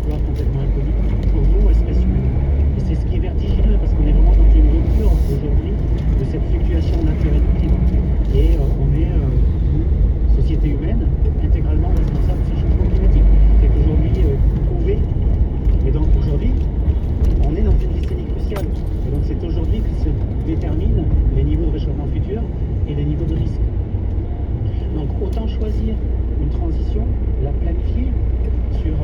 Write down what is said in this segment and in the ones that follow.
territoire complètement inconnu pour nous, espèces humaines. Et c'est ce qui est vertigineux, parce qu'on est vraiment dans une rupture aujourd'hui de cette fluctuation naturelle du climat. Et on est, nous, société humaine, intégralement responsable de ce changement climatique, qui est aujourd'hui prouvé. Et donc aujourd'hui, on est dans une décennie cruciale. Et donc c'est aujourd'hui que se déterminent les niveaux de réchauffement futur et les niveaux de risque. Donc autant choisir une transition, la planifier sur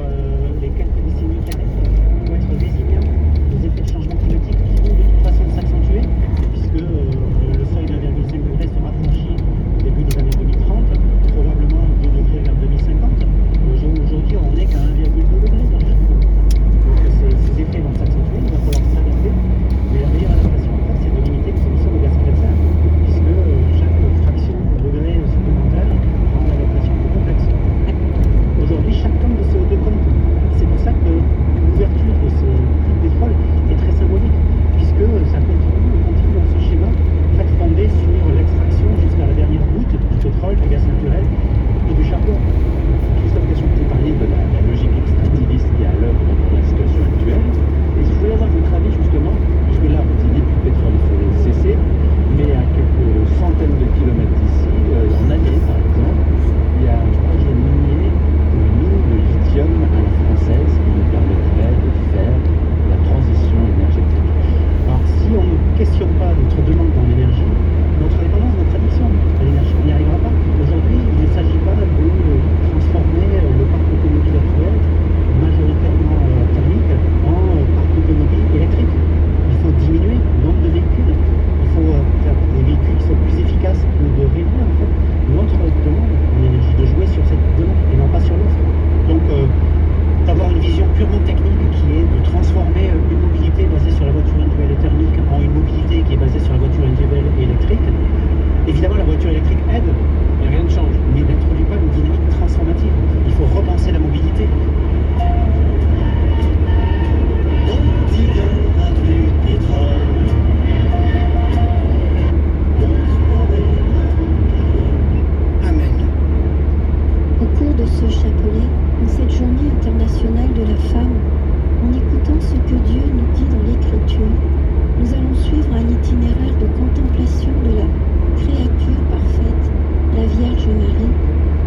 les quelques décennies qui arrivent pour être résilient aux effets de changement climatique qui vont de toute façon s'accentuer, puisque le seuil d'1,5 degré sera franchi au début des années 2030, probablement 2 degrés vers 2050. Aujourd'hui, on n'est qu'à 1,2 degré de réchauffement. Donc ces effets vont s'accentuer, il va falloir s'adapter. Mais la meilleure adaptation, en fait, c'est de limiter les émissions de gaz à effet de serre, puisque chaque fraction de degré supplémentaire rend l'adaptation plus complexe. Aujourd'hui, chaque tonne de CO2 compte. C'est pour ça que l'ouverture de ce puits de pétrole est très symbolique, puisque ça continue dans ce schéma en fait, fondé sur l'extraction jusqu'à la dernière goutte du pétrole, du gaz naturel et du charbon. Christophe Cachon, vous parliez de la logique extractiviste qui est à l'œuvre dans la situation actuelle. Et je voulais avoir votre avis justement, puisque là, vous dites que le pétrole, il faut le cesser, mais à quelques centaines de kilomètres d'ici, en Allier par exemple, il y a un projet minier de mine de lithium à la française qui nous permettrait de faire la transition énergétique. Alors, si on ne questionne pas notre demande en énergie, notre dépendance, notre addiction à l'énergie, on n'y arrivera pas. Aujourd'hui, il ne s'agit pas de transformer le parc automobile actuel, majoritairement thermique, en parc automobile électrique. Il faut diminuer le nombre de véhicules. Il faut faire des véhicules qui soient plus efficaces, de réduire en fait notre demande en énergie, de jouer sur cette demande et non pas sur l'offre. Donc, d'avoir une vision purement technique qui est de transformer une mobilité basée sur la voiture individuelle et thermique en une mobilité qui est basée sur la voiture individuelle et électrique. Évidemment, la voiture électrique aide, Mais rien ne change. mais n'introduit pas une dynamique transformative. Il faut repenser la mobilité. Amen. Au cours de ce chapelet, en cette journée internationale de la femme, en écoutant ce que Dieu nous dit dans l'Écriture, nous allons suivre un itinéraire de contemplation de la créature parfaite, la Vierge Marie,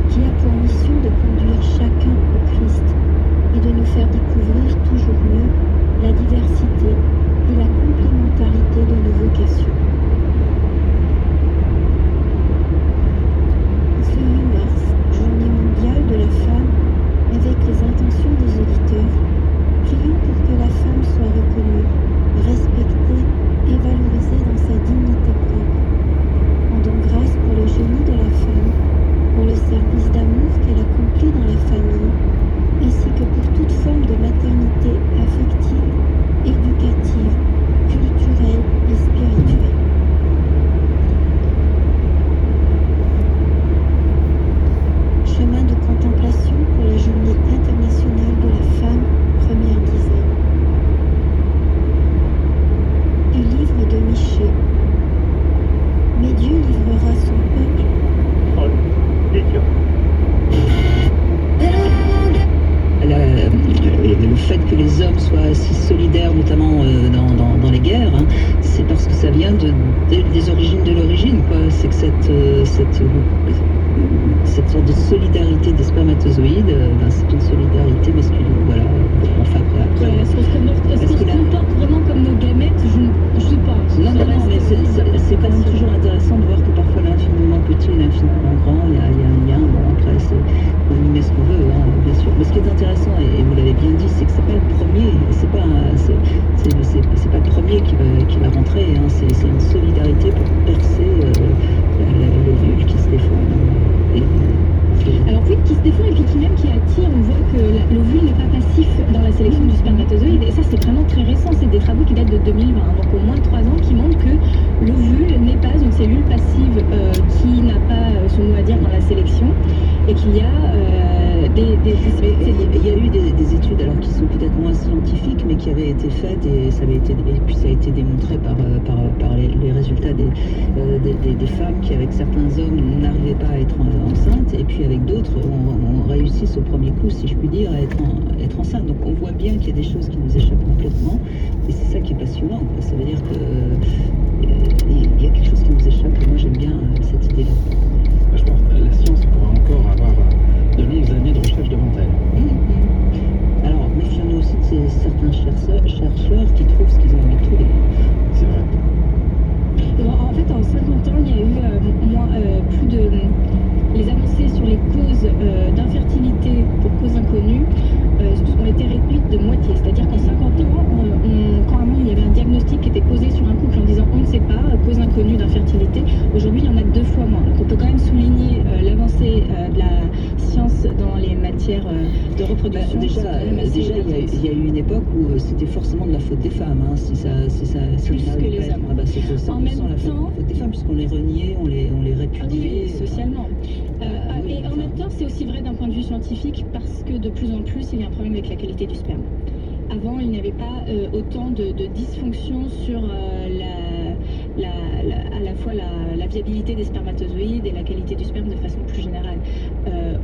qui a pour mission de conduire chacun au Christ et de nous faire découvrir toujours mieux la diversité et la complémentarité de nos vocations. Ce 8 mars, journée mondiale de la femme, avec les intentions des auditeurs, prions pour que la femme soit reconnue, respectée et valorisée dans sa dignité propre. Rendons grâce pour le génie de la femme, pour le service d'amour qu'elle accomplit dans la famille, ainsi que pour toute forme de maternité affective, éducative, culturelle et spirituelle. Chemin de contemplation pour la journée internationale de la femme, première dizaine. Du livre de Michée. Mais Dieu livrera son peuple. Le fait que les hommes soient si solidaires, notamment dans les guerres, hein, c'est parce que ça vient des origines de l'origine, quoi. C'est que cette sorte de solidarité des spermatozoïdes, c'est une solidarité masculine, voilà. Enfin, après, Est-ce qu'on se comporte vraiment comme nos gamètes? Je sais pas. non, mais c'est quand même toujours intéressant de voir que parfois l'infiniment petit et l'infiniment grand, il y a un lien. Bon, après, on y met ce qu'on veut, hein, bien sûr. Mais ce qui est intéressant, et vous l'avez bien dit, c'est que c'est pas le premier, c'est pas le premier qui va rentrer, hein, c'est une solidarité pour percer l'ovule qui se défend. Alors oui, qui se défend et puis qui attire. On voit que l'ovule n'est pas passif dans la sélection du spermatozoïde. Et ça, c'est vraiment très récent. C'est des travaux qui datent de 2020, donc au moins de 3 ans, qui montrent que l'ovule n'est pas une cellule passive qui n'a pas son mot à dire dans la sélection et qu'il y a il y a eu des études alors qui sont peut-être moins scientifiques mais qui avaient été faites et ça a été démontré par les résultats des femmes qui avec certains hommes n'arrivaient pas à être enceintes et puis avec d'autres ont réussi réussissent au premier coup, si je puis dire, à être enceinte. Donc on voit bien qu'il y a des choses qui nous échappent complètement, et c'est ça qui est passionnant, quoi. Ça veut dire que il y a quelque chose qui nous échappe, et moi j'aime bien cette idée-là. Je pense que la science pourra encore avoir de longues années de recherche devant elle. Alors, méfions-nous aussi de certains chercheurs qui trouvent ce qu'ils ont envie de trouver. C'est vrai. Bon, en fait, en 50 ans, il y a eu plus de... Les avancées sur les causes d'infertilité pour causes inconnues ont été réduites de moitié. C'est-à-dire qu'en 50 ans, quand avant il y avait un diagnostic qui était posé sur un couple en disant on ne sait pas, cause inconnue d'infertilité, aujourd'hui il y en a 2 fois moins. Donc on peut quand même souligner l'avancée de la science dans les matières de reproduction. Déjà, il y a eu une époque où c'était forcément de la faute des femmes, hein, si Plus que les hommes. Ah bah, c'était 100% En même la temps- faute des femmes, puisqu'on les reniait, on les répudiait. Oui, socialement. oui, Et en même temps, c'est aussi vrai d'un point de vue scientifique parce que de plus en plus, il y a un problème avec la qualité du sperme. Avant, il n'y avait pas autant de dysfonctions sur à la fois la viabilité des spermatozoïdes et la qualité du sperme de façon plus générale.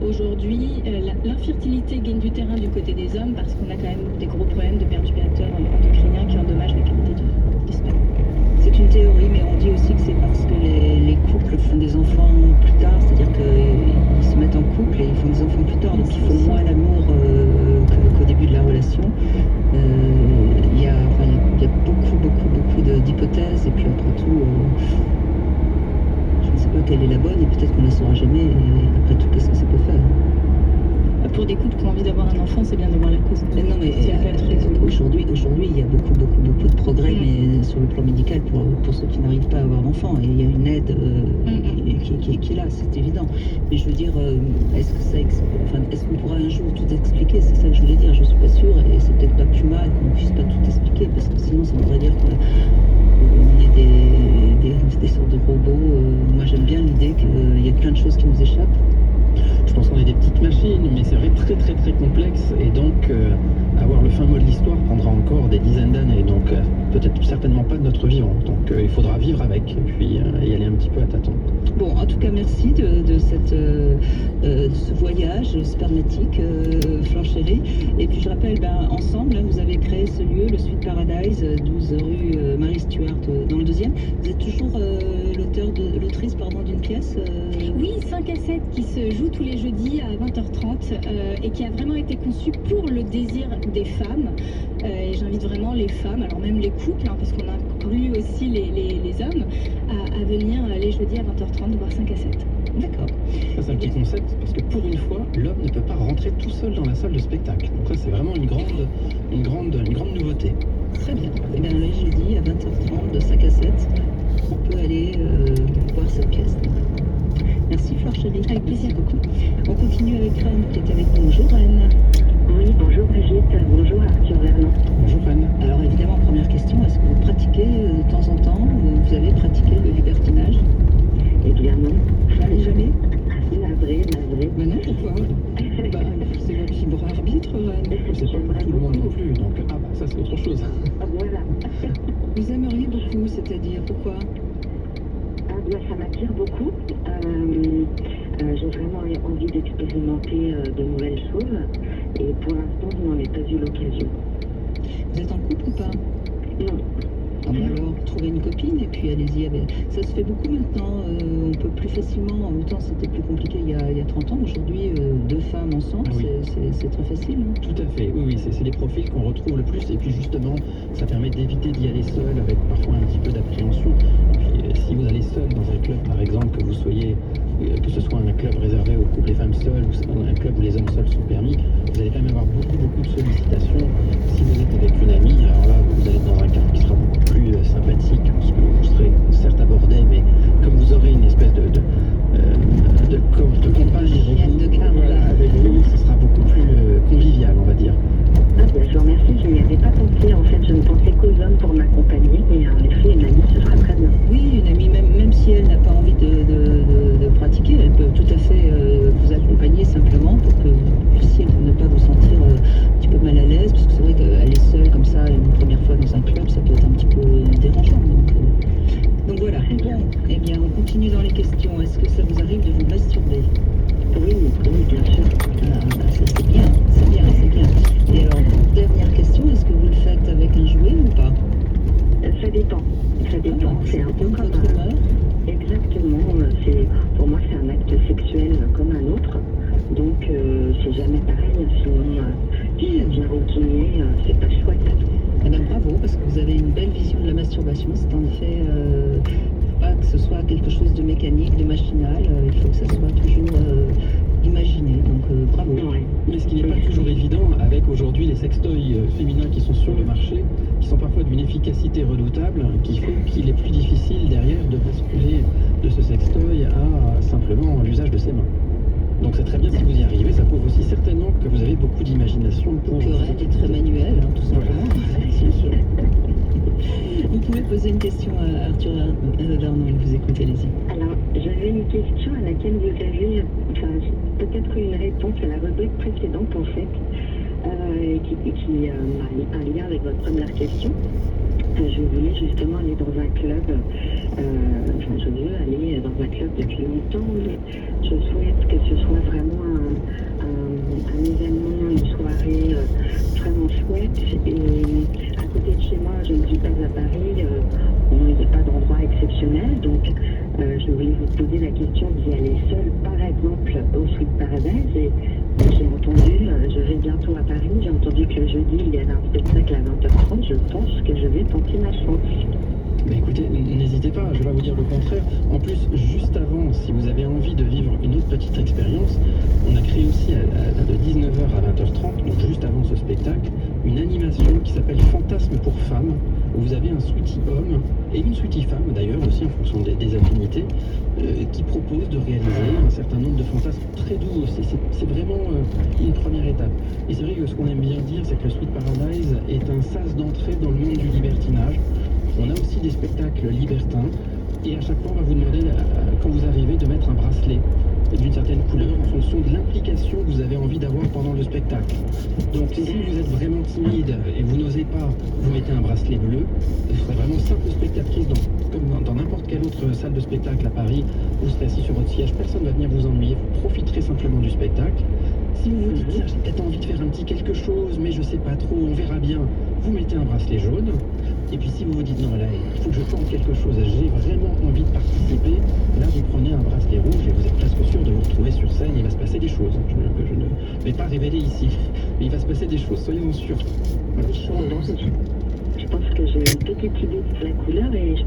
Aujourd'hui, l'infertilité gagne du terrain du côté des hommes parce qu'on a quand même des gros problèmes de perturbateurs endocriniens qui endommagent la qualité du sperme. C'est une théorie, mais on dit aussi que c'est parce que les couples font des enfants plus tard, c'est-à-dire qu'ils se mettent en couple et ils font des enfants plus tard, donc ils font moins l'amour qu'au début de la relation. Il y a beaucoup d'hypothèses, et puis après tout, je ne sais pas quelle est la bonne, et peut-être qu'on ne la saura jamais, et après tout, qu'est-ce que ça peut faire? Pour des couples qui ont envie d'avoir un enfant, c'est bien de voir la cause. Mais non, mais Si elle peut être résolue. aujourd'hui, il y a beaucoup de progrès, mais sur le plan médical, pour ceux qui n'arrivent pas à avoir d'enfant, et il y a une aide qui est là, c'est évident. Mais je veux dire, est-ce qu'on pourra un jour tout expliquer? C'est ça que je voulais dire. Je suis pas sûre, et c'est peut-être pas plus mal qu'on ne puisse pas tout expliquer, parce que sinon, ça voudrait dire qu'on est des sortes de robots. Moi, j'aime bien l'idée qu'il y a plein de choses qui nous échappent. Je pense qu'on est des petites machines, mais c'est vrai très complexe, et donc avoir le fin mot de l'histoire prendra encore des dizaines d'années, donc peut-être certainement pas de notre vivant. Donc il faudra vivre avec, et puis y aller un petit peu à tâtons. Bon, en tout cas, merci de ce voyage spermatique, Flanchéry. Et puis je rappelle, ensemble, là, vous avez créé ce lieu, le Sweet Paradise, 12 rue Marie Stuart, dans le 2e. Vous êtes toujours l'autrice d'une pièce Oui, 5 à 7 qui se joue tous les jeudis à 20h30 et qui a vraiment été conçu pour le désir des femmes. Et j'invite vraiment les femmes, alors même les couples, parce qu'on inclut aussi les hommes, à venir les jeudis à 20h30 voir 5 à 7. D'accord. Ça, c'est un petit concept, parce que pour une fois, l'homme ne peut pas rentrer tout seul dans la salle de spectacle. Donc ça, c'est vraiment une grande nouveauté. Très bien. Et bien le jeudi à 20h30 de 5 à 7, on peut aller voir cette pièce. Merci Flanchéry. Avec plaisir. Merci beaucoup. On continue avec Reine qui est avec nous. Bonjour Reine. Oui, bonjour Brigitte, bonjour Arthur Vernon. Bonjour Anne. Alors évidemment, première question, est-ce que vous pratiquez de temps en temps, vous avez pratiqué le libertinage? Eh bien non. Jamais? Navré. Mais non, pourquoi? C'est votre libre arbitre, Reine. C'est pas pour tout le monde non plus, donc ça c'est autre chose. Voilà. Vous aimeriez beaucoup, c'est-à-dire pourquoi? Bien, ça m'attire beaucoup. J'ai vraiment envie d'expérimenter de nouvelles choses. Et pour l'instant, je n'en ai pas eu l'occasion. Vous êtes en couple ou pas? Non. Ah bah alors, trouvez une copine et puis allez-y. Ça se fait beaucoup maintenant. On peut plus facilement. Autant c'était plus compliqué il y a 30 ans. Aujourd'hui, 2 femmes ensemble, Oui. c'est très facile. Hein. Tout à fait, oui, c'est les profils qu'on retrouve le plus, et puis justement, ça permet d'éviter d'y aller seul, avec parfois un petit peu d'appréhension. Et puis si vous allez seul dans un club, par exemple, que ce soit un club réservé aux couples et femmes seules, ou un club où les hommes seuls sont permis, vous allez quand même avoir beaucoup de sollicitations. Si vous êtes avec une amie, alors là, vous allez être dans un cadre qui sera beaucoup plus sympathique, parce que vous serez certes abordé, mais comme vous aurez une espèce de compagne avec vous, ce sera beaucoup plus convivial, on va dire. Ah bien, je vous remercie, je n'y avais pas pensé. En fait, je ne pensais qu'aux hommes pour m'accompagner. Mais en effet, une amie, ce sera très bien. Oui, une amie, même si elle n'a pas envie de pratiquer, elle peut tout à fait vous accompagner simplement pour que vous puissiez ne pas vous sentir un petit peu mal à l'aise, parce que c'est vrai qu'elle est seule comme ça une première fois dans un club, ça peut être un petit peu dérangeant. Donc voilà. Bon, eh bien, on continue dans les questions. Est-ce que ça vous arrive de vous masturber? Oui, effectivement, c'est en effet pas que ce soit quelque chose de mécanique, de machinal, il faut que ça soit toujours imaginé, donc bravo. Ouais. Mais ce qui n'est pas toujours évident avec aujourd'hui les sextoys féminins qui sont sur le marché, qui sont parfois d'une efficacité redoutable, qui fait qu'il est plus difficile derrière de basculer de ce sextoy à simplement l'usage de ses mains. Donc c'est très bien si vous y arrivez, ça prouve aussi certainement que vous avez beaucoup d'imagination pour... Que Red est très manuel, hein, tout simplement. Vous pouvez poser une question à Arthur Vernon, il vous écoute, allez-y. Alors, j'avais une question à laquelle vous avez peut-être une réponse à la rubrique précédente, en fait, qui a un lien avec votre première question. Je voulais justement aller dans un club, je veux aller dans un club depuis longtemps, mais je souhaite que ce soit vraiment un événement, une soirée vraiment chouette. Et à côté de chez moi, je ne suis pas à Paris, il n'y a pas d'endroit exceptionnel, donc je voulais vous poser la question d'y aller seule, par exemple, au Sweet Paradise. Et j'ai entendu, je vais bientôt à Paris, j'ai entendu que le jeudi il y avait un spectacle à 20h30, je pense que je vais tenter ma chance. Mais écoutez, n'hésitez pas, je vais pas vous dire le contraire. En plus, juste avant, si vous avez envie de vivre une autre petite expérience, on a créé aussi de 19h à 20h30, donc juste avant ce spectacle, une animation qui s'appelle Fantasme pour femmes, où vous avez un sweetie homme et une sweetie femme d'ailleurs aussi en fonction des affinités, qui propose de réaliser un certain nombre de fantasmes très doux. C'est vraiment une première étape. Et c'est vrai que ce qu'on aime bien dire, c'est que le Sweet Paradise est un sas d'entrée dans le monde du libertinage. On a aussi des spectacles libertins et à chaque fois on va vous demander quand vous arrivez de mettre un bracelet d'une certaine couleur en fonction de l'implication que vous avez envie d'avoir pendant le spectacle. Donc si vous êtes vraiment timide et vous n'osez pas, vous mettez un bracelet bleu. Vous serez vraiment simple spectatrice comme dans n'importe quelle autre salle de spectacle à Paris. Vous serez assis sur votre siège, personne ne va venir vous ennuyer, vous profiterez simplement du spectacle. Si vous vous dites, tiens, j'ai peut-être envie de faire un petit quelque chose, mais je sais pas trop, on verra bien, vous mettez un bracelet jaune. Et puis si vous vous dites, non, là, il faut que je tente quelque chose, j'ai vraiment envie de participer, là, vous prenez un bracelet rouge et vous êtes presque sûr de vous retrouver sur scène, il va se passer des choses. Je ne vais pas révéler ici, mais il va se passer des choses, soyez-en sûrs. Voilà. Je pense que j'ai une petite idée de la couleur et